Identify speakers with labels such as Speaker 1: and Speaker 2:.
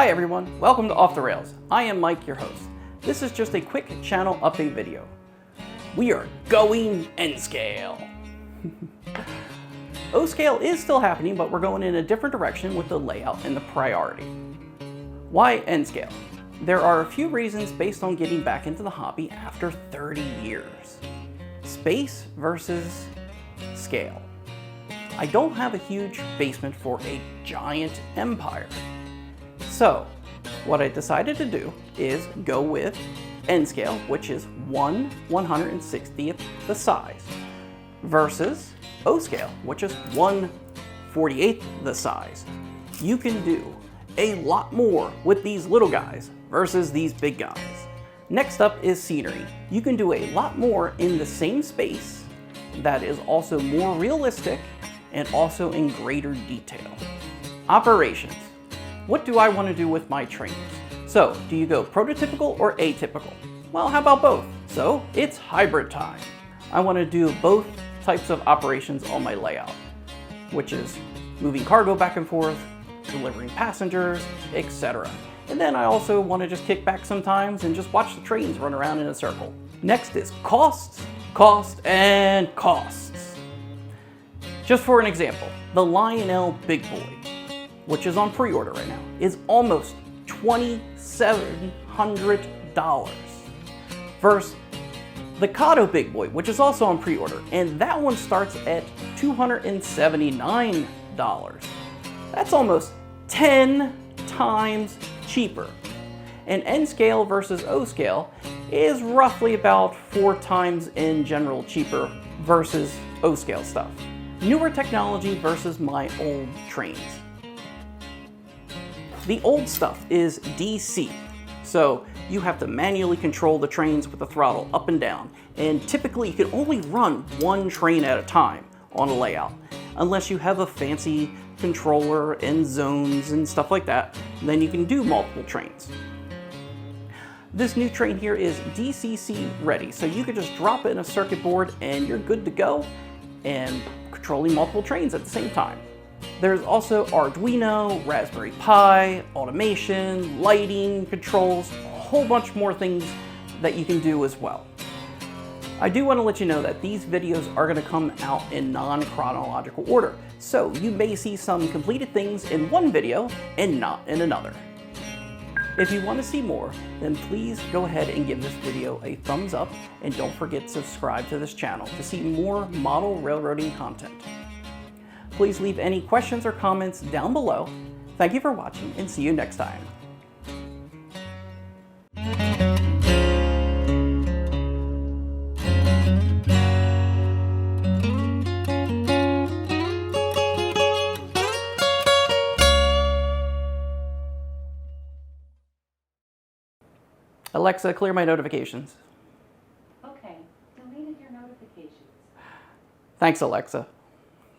Speaker 1: Hi everyone, welcome to Off the Rails. I am Mike, your host. This is just a quick channel update video. We are going N-Scale. O-Scale is still happening, but we're going in a different direction with the layout and the priority. Why N-Scale? There are a few reasons based on getting back into the hobby after 30 years. Space versus scale. I don't have a huge basement for a giant empire. So, what I decided to do is go with N-Scale, which is 1/160th the size, versus O-Scale, which is 1/48th the size. You can do a lot more with these little guys versus these big guys. Next up is scenery. You can do a lot more in the same space that is also more realistic and also in greater detail. Operations. What do I want to do with my trains? So, do you go prototypical or atypical? Well, how about both? So, it's hybrid time. I want to do both types of operations on my layout, which is moving cargo back and forth, delivering passengers, etc. And then I also want to just kick back sometimes and just watch the trains run around in a circle. Next is costs, and costs. Just for an example, the Lionel Big Boy, which is on pre-order right now, is almost $2,700 versus the Kato Big Boy, which is also on pre-order, and that one starts at $279. That's almost 10 times cheaper. And N-Scale versus O-Scale is roughly about 4 times in general cheaper versus O-Scale stuff. Newer technology versus my old trains. The old stuff is DC, so you have to manually control the trains with the throttle up and down, and typically you can only run one train at a time on a layout, unless you have a fancy controller and zones and stuff like that, then you can do multiple trains. This new train here is DCC ready, so you can just drop it in a circuit board and you're good to go, and controlling multiple trains at the same time. There's also Arduino, Raspberry Pi, automation, lighting, controls, a whole bunch more things that you can do as well. I do want to let you know that these videos are going to come out in non-chronological order, so you may see some completed things in one video and not in another. If you want to see more, then please go ahead and give this video a thumbs up, and don't forget to subscribe to this channel to see more model railroading content. Please leave any questions or comments down below. Thank you for watching, and see you next time. Alexa, clear my notifications.
Speaker 2: Okay, deleted your notifications.
Speaker 1: Thanks, Alexa.